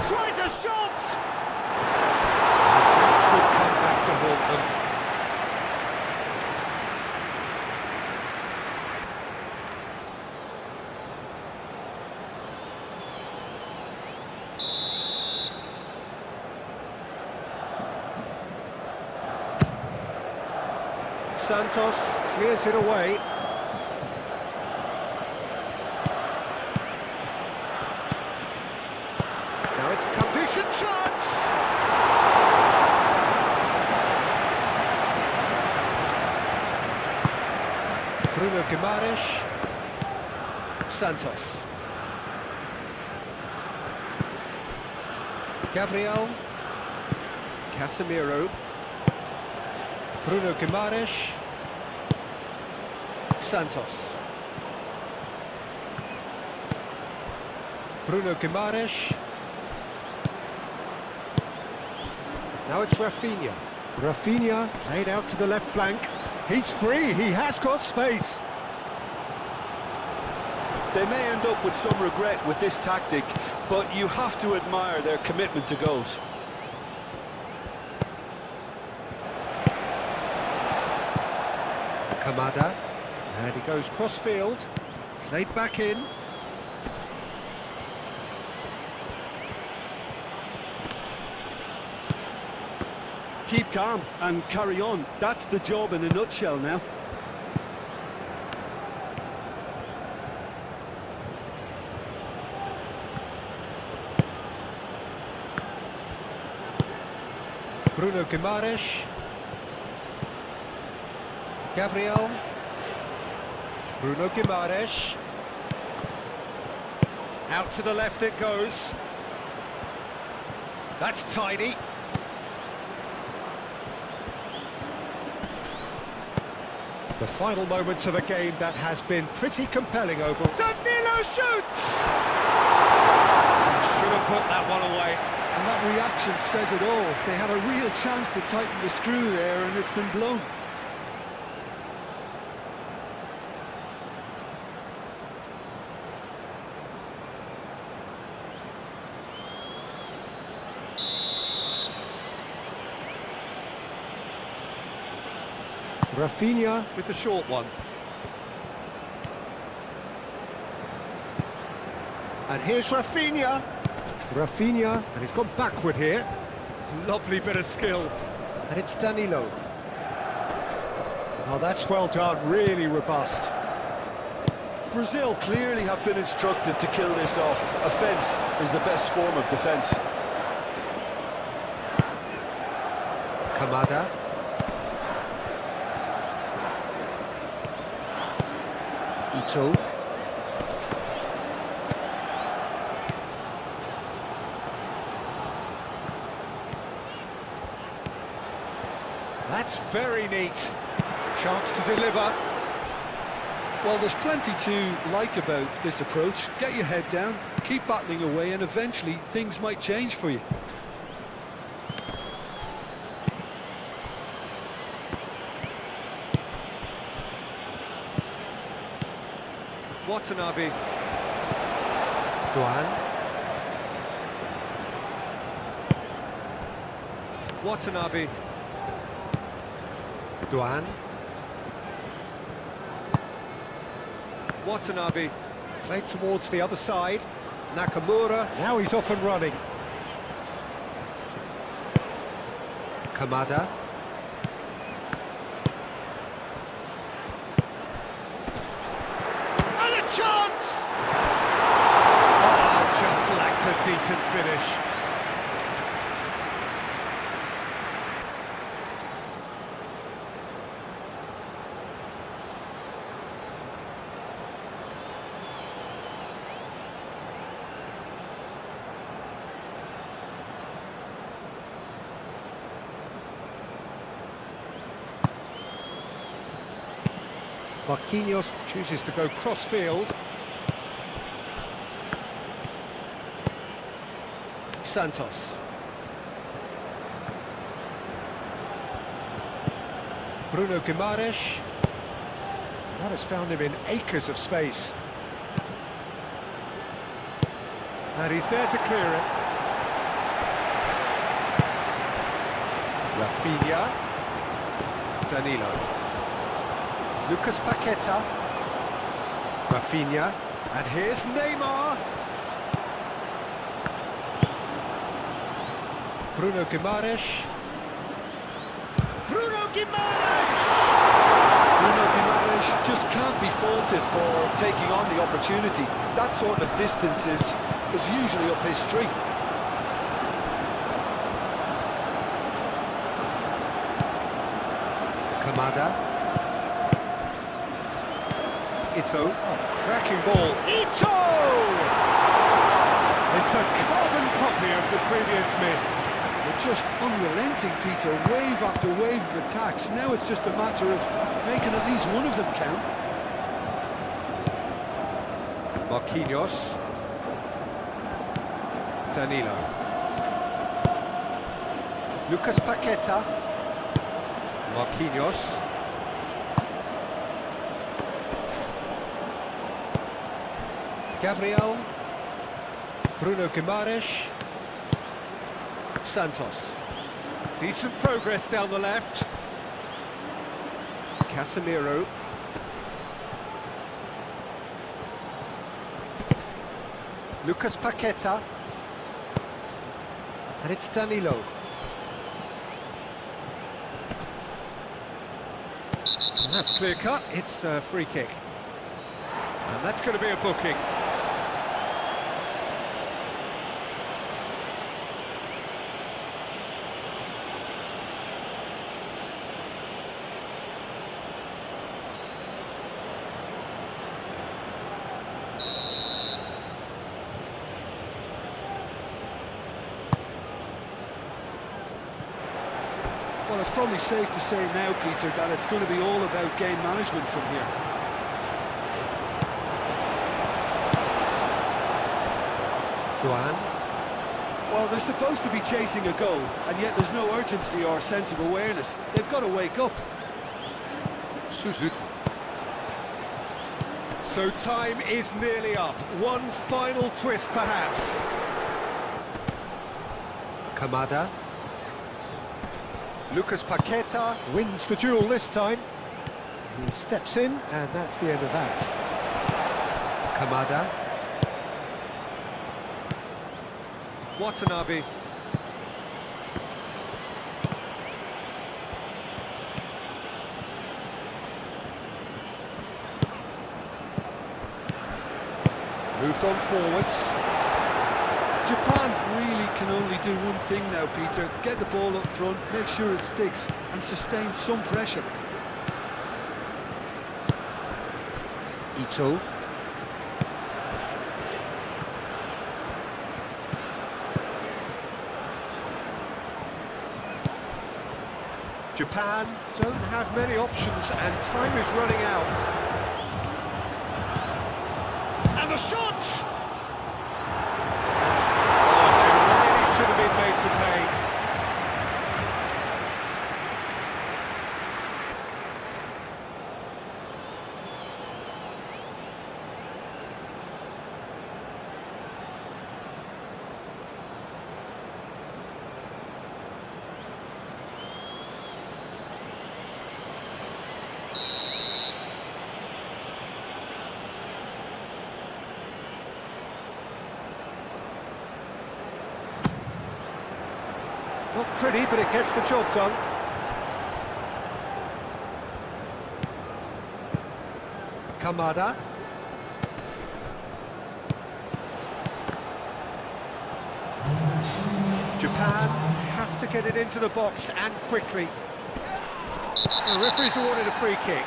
Tries a shot! That could come back to haunt them. Santos clears it away. Now it's come decent chance. Bruno Guimaraes. Santos. Gabriel. Casemiro. Bruno Guimaraes. Santos. Bruno Guimaraes. Now it's Rafinha. Rafinha played out to the left flank. He's free, he has got space. They may end up with some regret with this tactic, but you have to admire their commitment to goals. Kamada. And he goes cross-field. Played back in. Keep calm and carry on. That's the job in a nutshell now. Bruno Guimaraes. Gabriel. Bruno Guimaraes. Out to the left it goes. That's tidy. The final moments of a game that has been pretty compelling overall. Danilo shoots! Should have put that one away. And that reaction says it all. They had a real chance to tighten the screw there, and it's been blown. Rafinha with the short one. And here's Rafinha. Rafinha, and he's gone backward here. Lovely bit of skill. And it's Danilo. Oh, that's well done, really robust. Brazil clearly have been instructed to kill this off. Offence is the best form of defence. Kamada. Ito. That's very neat. Chance to deliver. Well, there's plenty to like about this approach. Get your head down, keep battling away, and eventually things might change for you. Watanabe. Duan. Watanabe. Duan. Watanabe. Played towards the other side. Nakamura. Now he's off and running. Kamada. And a chance! Oh, just lacked a decent finish. Marquinhos chooses to go cross-field. Santos. Bruno Guimaraes. That has found him in acres of space. And he's there to clear it. Rafinha. Danilo. Lucas Paqueta. Rafinha. And here's Neymar. Bruno Guimaraes. Bruno Guimaraes! Bruno Guimaraes just can't be faulted for taking on the opportunity. That sort of distance is usually up his street. Kamada. Ito. Oh, cracking ball. Ito! It's a carbon copy of the previous miss. They're just unrelenting, Peter. Wave after wave of attacks. Now it's just a matter of making at least one of them count. Marquinhos. Danilo. Lucas Paqueta. Marquinhos. Gabriel. Bruno Guimaraes. Santos. Decent progress down the left. Casemiro. Lucas Paqueta. And it's Danilo. And that's clear cut. It's a free kick. And that's going to be a booking. Well, it's probably safe to say now, Peter, that it's going to be all about game management from here. Duan. Well, they're supposed to be chasing a goal, and yet there's no urgency or sense of awareness. They've got to wake up. Suzuki. So time is nearly up. One final twist, perhaps. Kamada. Lucas Paqueta wins the duel this time. He steps in, and that's the end of that. Kamada. Watanabe. Moved on forwards. Japan really can only do one thing now, Peter. Get the ball up front, make sure it sticks, and sustain some pressure. Ito. Japan don't have many options, and time is running out. And the shot! Oh, it really should have been made to pay. Not pretty, but it gets the job done. Kamada. Japan have to get it into the box, and quickly. The referee's awarded a free kick.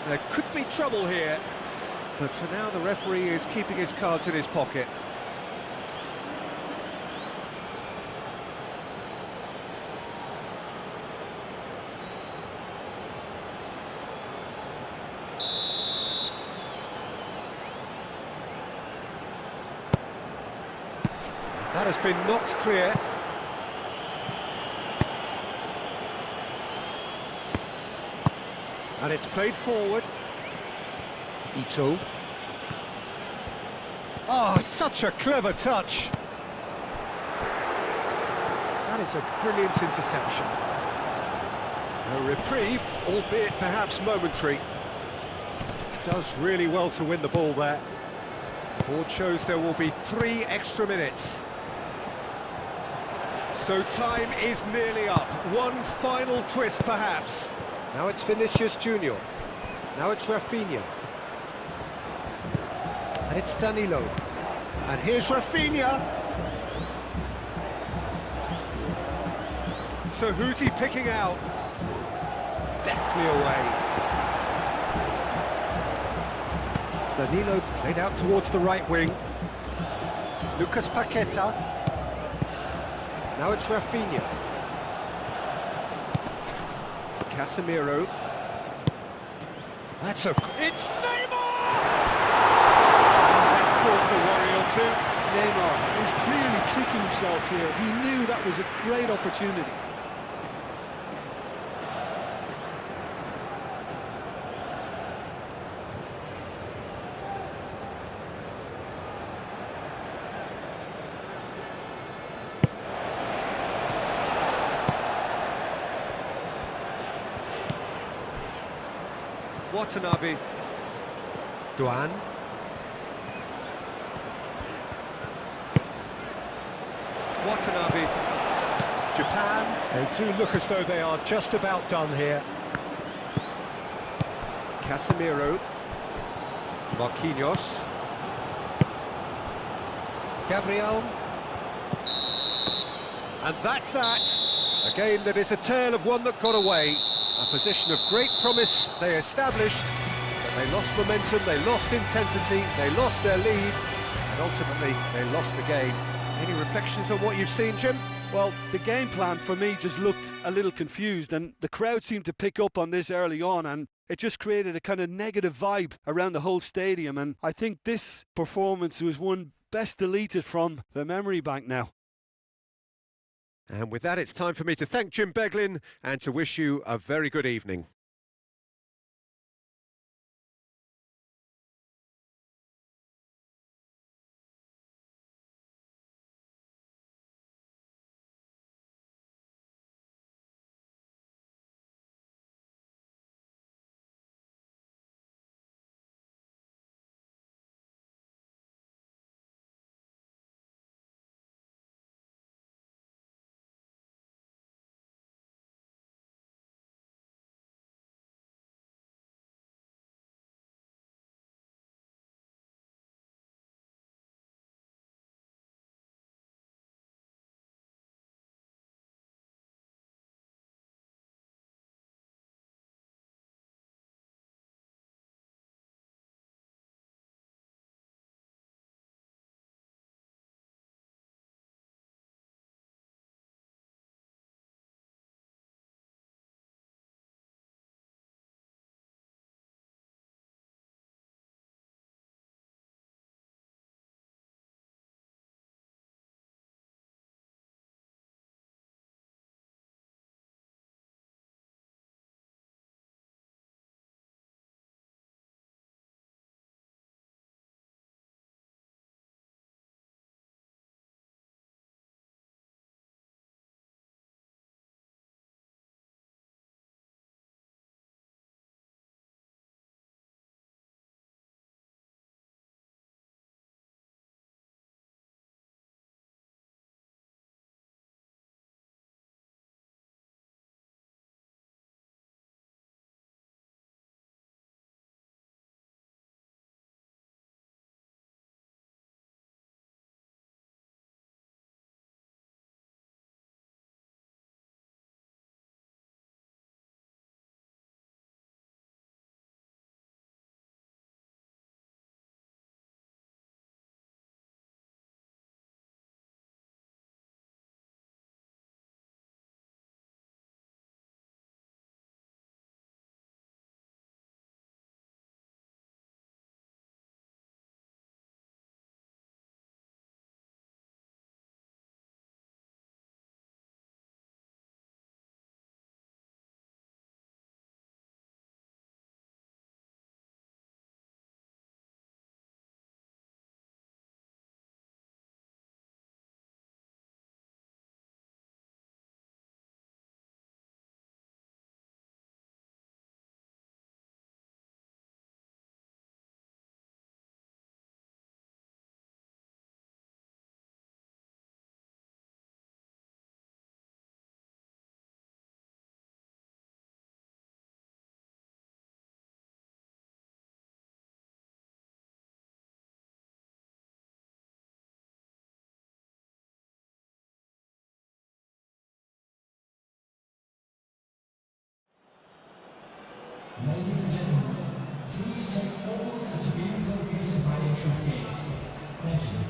There could be trouble here, but for now the referee is keeping his cards in his pocket. That has been knocked clear. And it's played forward. Ito. Oh, such a clever touch. That is a brilliant interception. A reprieve, albeit perhaps momentary. Does really well to win the ball there. Board shows there will be 3 extra minutes. So time is nearly up. One final twist, perhaps. Now it's Vinicius Junior. Now it's Rafinha. And it's Danilo. And here's Rafinha. So who's he picking out? Deftly away. Danilo played out towards the right wing. Lucas Paqueta. Now it's Rafinha. Casemiro. It's Neymar! That's caused a worry or two. Neymar is clearly kicking himself here. He knew that was a great opportunity. Watanabe. Duan. Watanabe. Japan, they do look as though they are just about done here. Casemiro. Marquinhos. Gabriel. And that's that. A game that is a tale of one that got away. A position of great promise they established, but they lost momentum, they lost intensity, they lost their lead, and ultimately they lost the game. Any reflections on what you've seen, Jim? Well, the game plan for me just looked a little confused, and the crowd seemed to pick up on this early on, and it just created a kind of negative vibe around the whole stadium. And I think this performance was one best deleted from the memory bank now. And with that, it's time for me to thank Jim Beglin and to wish you a very good evening. Ladies and gentlemen, please take all to the located by entrance gates. Thank you.